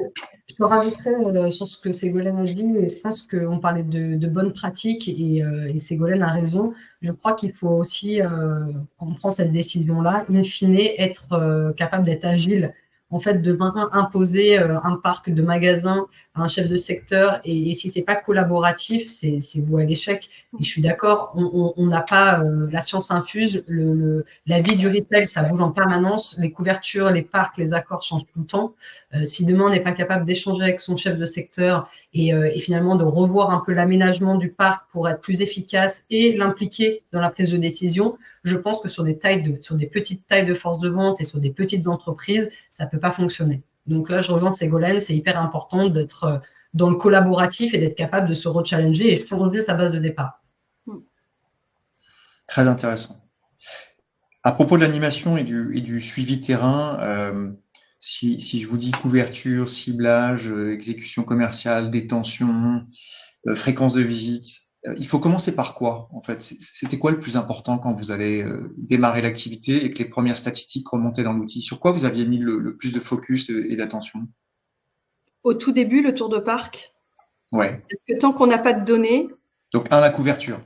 te rajouterais sur ce que Ségolène a dit, et je pense qu'on parlait de bonnes pratiques, et Ségolène a raison. Je crois qu'il faut aussi, quand on prend cette décision-là, in fine, être capable d'être agile. En fait, de maintenant imposer un parc de magasins à un chef de secteur, et si c'est pas collaboratif, c'est voué à l'échec. Et je suis d'accord, on n'a pas la science infuse. La vie du retail, ça bouge en permanence. Les couvertures, les parcs, les accords changent tout le temps. Si demain on n'est pas capable d'échanger avec son chef de secteur et finalement de revoir un peu l'aménagement du parc pour être plus efficace et l'impliquer dans la prise de décision, je pense que sur des petites tailles de force de vente et sur des petites entreprises, ça peut pas fonctionner. Donc là, je rejoins Ségolène, c'est hyper important d'être dans le collaboratif et d'être capable de se rechallenger et changer sa base de départ. Très intéressant. À propos de l'animation et du suivi terrain, si je vous dis couverture, ciblage, exécution commerciale, détention, fréquence de visite, il faut commencer par quoi, en fait? C'était quoi le plus important quand vous avez démarré l'activité et que les premières statistiques remontaient dans l'outil? Sur quoi vous aviez mis le plus de focus et d'attention? Au tout début, le tour de parc. Ouais. Parce que tant qu'on n'a pas de données… Donc, la couverture.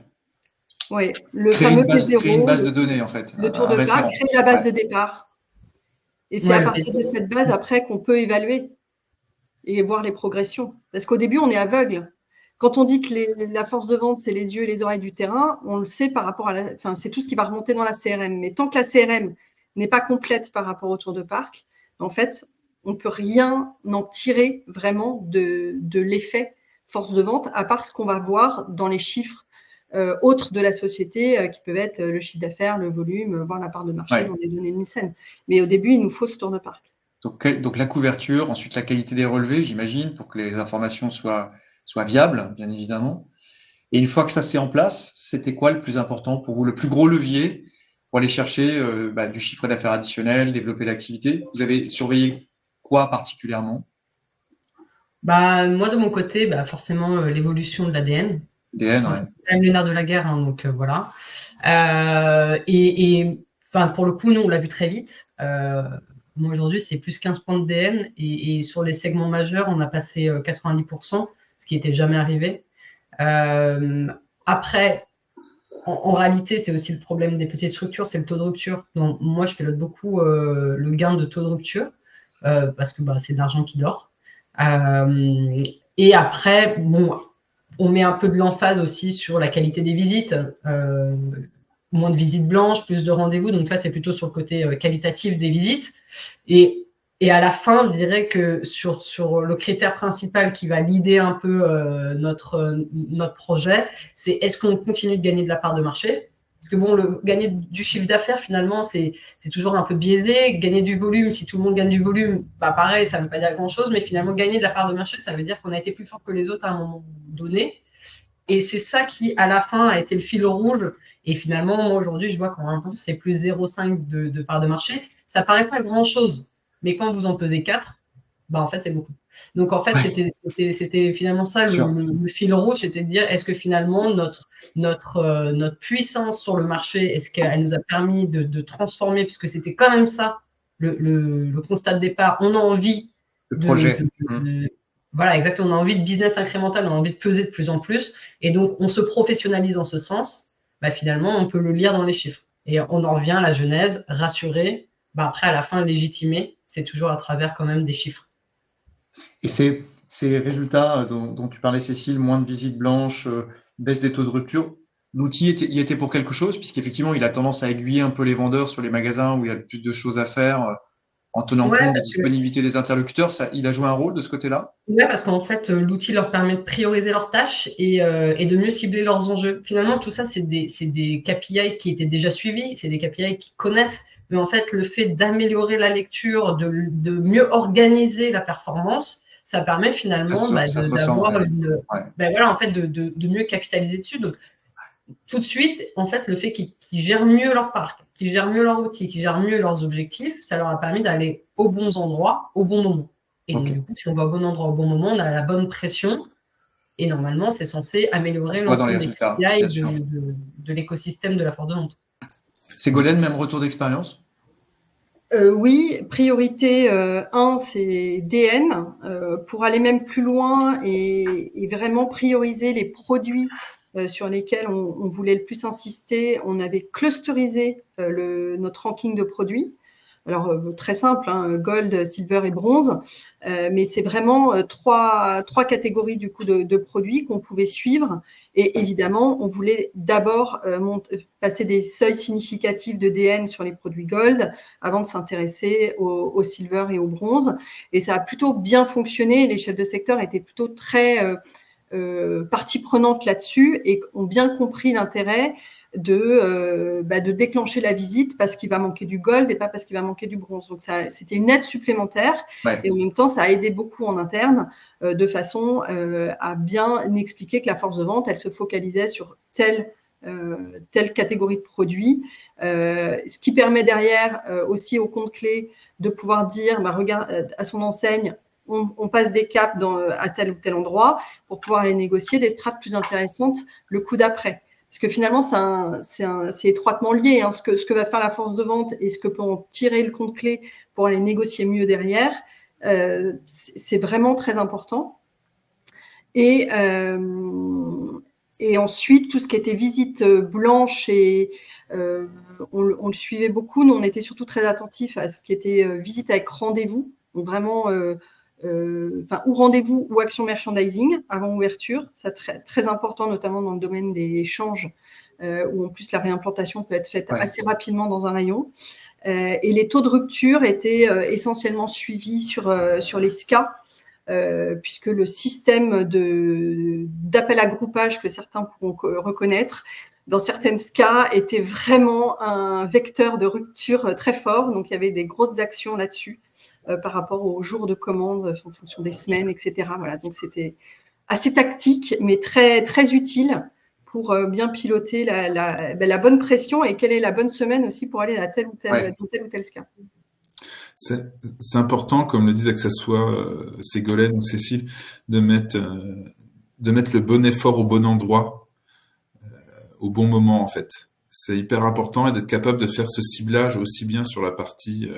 Oui, le fameux P0. Créer une base de données, en fait. Le tour de parc, créer la base de départ. Et c'est à partir de cette base, après, qu'on peut évaluer et voir les progressions. Parce qu'au début, on est aveugle. Quand on dit que la force de vente, c'est les yeux et les oreilles du terrain, on le sait par rapport à c'est tout ce qui va remonter dans la CRM. Mais tant que la CRM n'est pas complète par rapport au tour de parc, en fait, on ne peut rien en tirer vraiment de l'effet force de vente, à part ce qu'on va voir dans les chiffres autres de la société, qui peuvent être le chiffre d'affaires, le volume, voire la part de marché dans les données de Nielsen. Mais au début, il nous faut ce tour de parc. Donc la couverture, ensuite la qualité des relevés, j'imagine, pour que les informations soient viables, bien évidemment. Et une fois que ça c'est en place, c'était quoi le plus important pour vous, le plus gros levier pour aller chercher du chiffre d'affaires additionnel, développer l'activité? Vous avez surveillé quoi particulièrement? Moi, de mon côté, forcément, l'évolution de l'ADN. ADN, C'est le nerf de la guerre, hein, donc voilà. Pour le coup, nous, on l'a vu très vite. Moi, aujourd'hui, c'est plus 15 points de DN, et sur les segments majeurs, on a passé 90%, ce qui n'était jamais arrivé. Après, en réalité, c'est aussi le problème des petites structures, c'est le taux de rupture. Donc, moi, je pilote beaucoup le gain de taux de rupture, parce que c'est de l'argent qui dort. Et après, on met un peu de l'emphase aussi sur la qualité des visites. Moins de visites blanches, plus de rendez-vous. Donc là, c'est plutôt sur le côté qualitatif des visites. Et à la fin, je dirais que sur le critère principal qui va guider un peu notre projet, c'est est-ce qu'on continue de gagner de la part de marché? Parce que gagner du chiffre d'affaires, finalement, c'est toujours un peu biaisé. Gagner du volume, si tout le monde gagne du volume, pareil, ça ne veut pas dire grand-chose. Mais finalement, gagner de la part de marché, ça veut dire qu'on a été plus fort que les autres à un moment donné. Et c'est ça qui, à la fin, a été le fil rouge. Et finalement, moi, aujourd'hui, je vois qu'en même temps, c'est plus 0,5 de part de marché. Ça paraît pas grand-chose. Mais quand vous en pesez 4, en fait, c'est beaucoup. Donc, en fait, c'était finalement ça le fil rouge, c'était de dire, est-ce que finalement, notre puissance sur le marché, est-ce qu'elle nous a permis de transformer, puisque c'était quand même ça, le constat de départ. On a envie projet. Voilà, exactement. On a envie de business incrémental, on a envie de peser de plus en plus. Et donc, on se professionnalise en ce sens. Finalement, on peut le lire dans les chiffres. Et on en revient à la genèse, rassurer, après, à la fin, légitimer. c'est toujours à travers quand même des chiffres. Et ces résultats dont tu parlais, Cécile, moins de visites blanches, baisse des taux de rupture, l'outil y était pour quelque chose, puisqu'effectivement, il a tendance à aiguiller un peu les vendeurs sur les magasins où il y a le plus de choses à faire, en tenant Ouais, compte des parce que disponibilités des interlocuteurs. Il a joué un rôle de ce côté-là? Ouais, parce qu'en fait, l'outil leur permet de prioriser leurs tâches et de mieux cibler leurs enjeux. Finalement, tout ça, c'est des KPI qui étaient déjà suivis, c'est des KPI qu'ils connaissent. Mais en fait, le fait d'améliorer la lecture, de mieux organiser la performance, ça permet finalement Ça se ressent, d'avoir ouais. Ouais. voilà, en fait, de mieux capitaliser dessus. Donc, tout de suite, en fait, le fait qu'ils gèrent mieux leur parc, qu'ils gèrent mieux leur outil, qu'ils gèrent mieux leurs objectifs, ça leur a permis d'aller aux bons endroits, au bon moment. Et donc, Ok. du coup, si on va au bon endroit au bon moment, on a la bonne pression. Et normalement, c'est censé Ça améliorer se voit dans les l'ensemble des résultats, KPI bien sûr. de l'écosystème de la force de vente. Ségolène, même retour d'expérience? Oui, priorité 1, c'est DN. Pour aller même plus loin et vraiment prioriser les produits sur lesquels on voulait le plus insister, on avait clusterisé notre ranking de produits. Alors, très simple, hein, gold, silver et bronze, mais c'est vraiment trois catégories du coup de produits qu'on pouvait suivre. Et évidemment, on voulait d'abord passer des seuils significatifs de DN sur les produits gold avant de s'intéresser au silver et au bronze. Et ça a plutôt bien fonctionné. Les chefs de secteur étaient plutôt très partie prenante là-dessus et ont bien compris l'intérêt de déclencher la visite parce qu'il va manquer du gold et pas parce qu'il va manquer du bronze. Donc, c'était une aide supplémentaire Ouais. et en même temps, ça a aidé beaucoup en interne de façon à bien expliquer que la force de vente, elle se focalisait sur telle catégorie de produits, ce qui permet derrière aussi au compte clé de pouvoir dire, regarde, à son enseigne, on passe des caps à tel ou tel endroit pour pouvoir aller négocier des strates plus intéressantes le coup d'après. Parce que finalement, c'est étroitement lié. Hein, ce que va faire la force de vente et ce que peut en tirer le compte clé pour aller négocier mieux derrière, c'est vraiment très important. Et ensuite, tout ce qui était visite blanche, on le suivait beaucoup. Nous, on était surtout très attentifs à ce qui était visite avec rendez-vous. Donc vraiment, ou rendez-vous ou action merchandising avant ouverture. C'est très, très important, notamment dans le domaine des échanges, où en plus la réimplantation peut être faite assez rapidement dans un rayon. Et les taux de rupture étaient essentiellement suivis sur les SCA, puisque le système d'appel à groupage que certains pourront reconnaître, dans certaines SCA, était vraiment un vecteur de rupture très fort. Donc, il y avait des grosses actions là-dessus par rapport aux jours de commande en fonction des semaines, etc. Voilà, donc c'était assez tactique, mais très, très utile pour bien piloter la bonne pression et quelle est la bonne semaine aussi pour aller à tel ou tel SCA. C'est important, comme le disait que ce soit Ségolène ou Cécile, de mettre le bon effort au bon endroit, au bon moment en fait. C'est hyper important et d'être capable de faire ce ciblage aussi bien sur la partie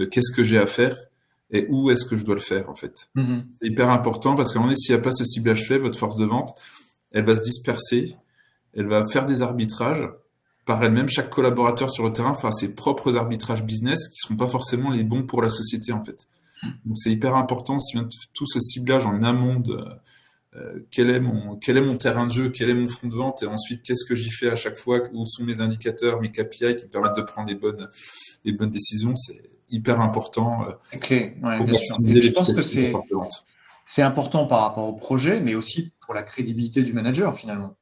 qu'est-ce que j'ai à faire et où est-ce que je dois le faire en fait. Mm-hmm. C'est hyper important parce qu'à un moment donné, s'il n'y a pas ce ciblage fait, votre force de vente, elle va se disperser, elle va faire des arbitrages par elle-même. Chaque collaborateur sur le terrain fera ses propres arbitrages business qui ne seront pas forcément les bons pour la société en fait. Donc c'est hyper important tout ce ciblage en amont de quel est mon terrain de jeu, quel est mon front de vente et ensuite qu'est-ce que j'y fais à chaque fois, où sont mes indicateurs, mes KPI qui me permettent de prendre les bonnes décisions. C'est hyper important. C'est clé, ouais, bien sûr. Et je pense que c'est important par rapport au projet, mais aussi pour la crédibilité du manager finalement.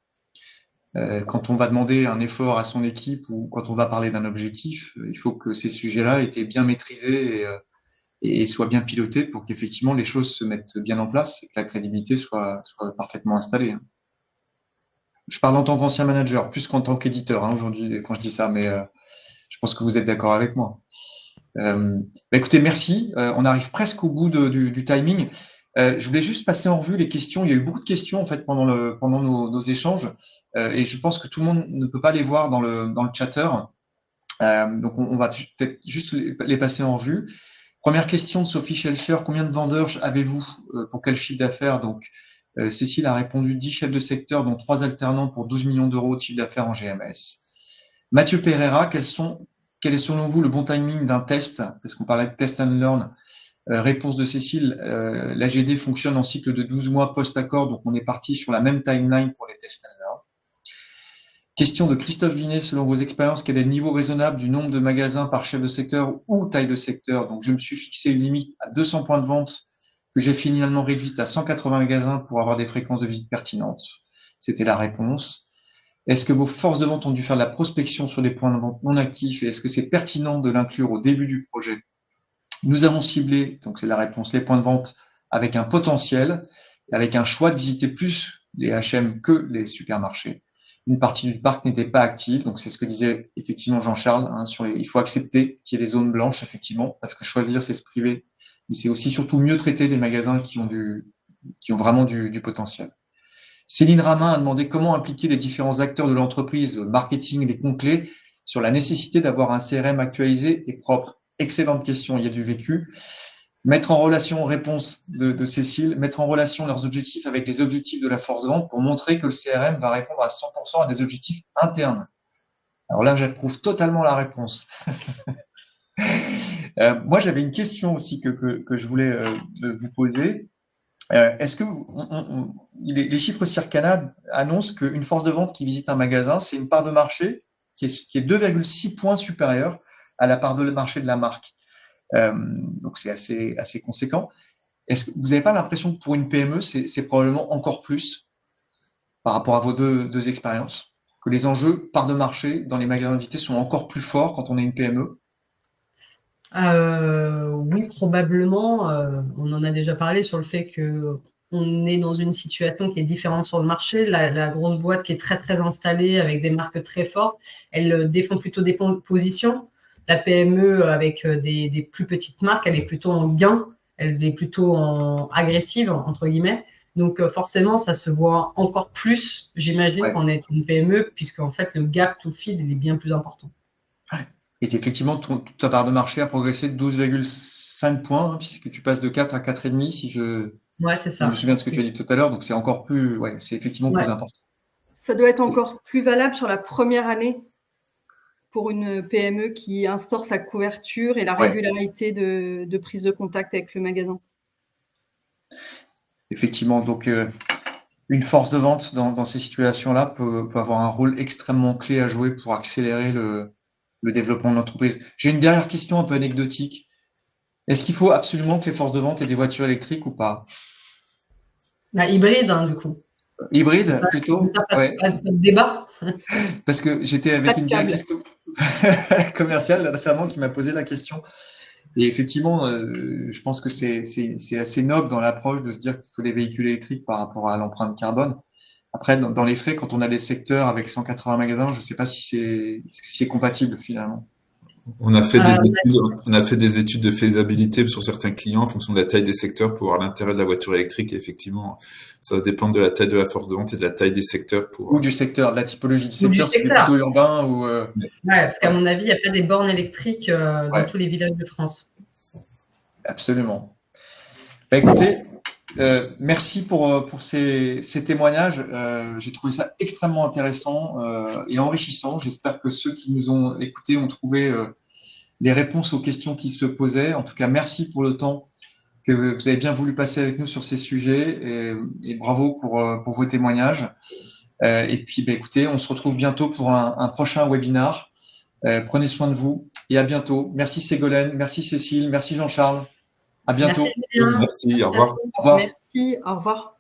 Quand on va demander un effort à son équipe ou quand on va parler d'un objectif, il faut que ces sujets-là aient été bien maîtrisés et soient bien pilotés pour qu'effectivement les choses se mettent bien en place et que la crédibilité soit parfaitement installée. Je parle en tant qu'ancien manager, plus qu'en tant qu'éditeur aujourd'hui quand je dis ça, mais je pense que vous êtes d'accord avec moi. Écoutez, merci. On arrive presque au bout du timing. Je voulais juste passer en revue les questions. Il y a eu beaucoup de questions en fait pendant nos échanges et je pense que tout le monde ne peut pas les voir dans le chatter. Donc on va peut-être juste les passer en revue. Première question de Sophie Schelcher. Combien de vendeurs avez-vous pour quel chiffre d'affaires? Donc Cécile a répondu 10 chefs de secteur, dont 3 alternants pour 12 millions d'euros de chiffre d'affaires en GMS. Mathieu Pereira, quels sont quel est selon vous le bon timing d'un test? Parce qu'on parlait de test and learn. Réponse de Cécile, l'AGD fonctionne en cycle de 12 mois post-accord, donc on est parti sur la même timeline pour les test and learn. Question de Christophe Vinet, selon vos expériences, quel est le niveau raisonnable du nombre de magasins par chef de secteur ou taille de secteur? Donc je me suis fixé une limite à 200 points de vente que j'ai finalement réduite à 180 magasins pour avoir des fréquences de visite pertinentes. C'était la réponse. Est-ce que vos forces de vente ont dû faire de la prospection sur les points de vente non actifs et est-ce que c'est pertinent de l'inclure au début du projet? Nous avons ciblé, donc c'est la réponse, les points de vente avec un potentiel, avec un choix de visiter plus les H&M que les supermarchés. Une partie du parc n'était pas active, donc c'est ce que disait effectivement Jean-Charles, hein, il faut accepter qu'il y ait des zones blanches, effectivement, parce que choisir, c'est se priver, mais c'est aussi surtout mieux traiter des magasins qui ont vraiment du potentiel. Céline Ramin a demandé comment impliquer les différents acteurs de l'entreprise, le marketing, les comptes clés, sur la nécessité d'avoir un CRM actualisé et propre. Excellente question, il y a du vécu. Mettre en relation, réponse de Cécile, mettre en relation leurs objectifs avec les objectifs de la force de vente pour montrer que le CRM va répondre à 100% à des objectifs internes. Alors là, j'approuve totalement la réponse. Moi, j'avais une question aussi que je voulais vous poser. Est-ce que les chiffres Circana annoncent qu'une force de vente qui visite un magasin, c'est une part de marché qui est 2,6 points supérieure à la part de marché de la marque. Donc c'est assez conséquent. Est-ce que vous n'avez pas l'impression que pour une PME, c'est probablement encore plus par rapport à vos deux expériences, que les enjeux part de marché dans les magasins d'invités sont encore plus forts quand on est une PME? Oui, probablement. On en a déjà parlé sur le fait que on est dans une situation qui est différente sur le marché. La grosse boîte qui est très très installée avec des marques très fortes, elle défend plutôt des positions. La PME avec des plus petites marques, elle est plutôt en gain, elle est plutôt agressive entre guillemets. Donc forcément, ça se voit encore plus, j'imagine, Ouais. qu'on est une PME, puisque en fait le gap to fill il est bien plus important. Et effectivement, ta part de marché a progressé de 12,5 points, hein, puisque tu passes de 4 à 4,5, si je C'est me ça. souviens de ce que tu as dit tout à l'heure. Donc, c'est encore plus, c'est effectivement plus important. Ça doit être encore plus valable sur la première année pour une PME qui instaure sa couverture et la régularité de prise de contact avec le magasin. Effectivement, donc une force de vente dans ces situations-là peut avoir un rôle extrêmement clé à jouer pour accélérer le développement de l'entreprise. J'ai une dernière question un peu anecdotique. Est-ce qu'il faut absolument que les forces de vente aient des voitures électriques ou pas? Hybride, du coup. Hybride, plutôt? Pas de débat. Parce que j'étais avec une directrice commerciale récemment qui m'a posé la question. Et effectivement, je pense que c'est assez noble dans l'approche de se dire qu'il faut des véhicules électriques par rapport à l'empreinte carbone. Après, dans les faits, quand on a des secteurs avec 180 magasins, je ne sais pas si c'est compatible finalement. On a fait des études de faisabilité sur certains clients en fonction de la taille des secteurs pour voir l'intérêt de la voiture électrique. Et effectivement, ça va dépendre de la taille de la force de vente et de la taille des secteurs. Ou du secteur, de la typologie du secteur, si c'est plutôt urbain ou… parce qu'à mon avis, il n'y a pas des bornes électriques dans tous les villages de France. Absolument. Écoutez, merci pour ces témoignages. J'ai trouvé ça extrêmement intéressant et enrichissant. J'espère que ceux qui nous ont écoutés ont trouvé les réponses aux questions qui se posaient. En tout cas, merci pour le temps que vous avez bien voulu passer avec nous sur ces sujets et bravo pour vos témoignages. Et puis, écoutez, on se retrouve bientôt pour un prochain webinar. Prenez soin de vous et à bientôt. Merci Ségolène, merci Cécile, merci Jean-Charles. À bientôt. Merci, merci, au revoir. Au revoir. Merci, au revoir.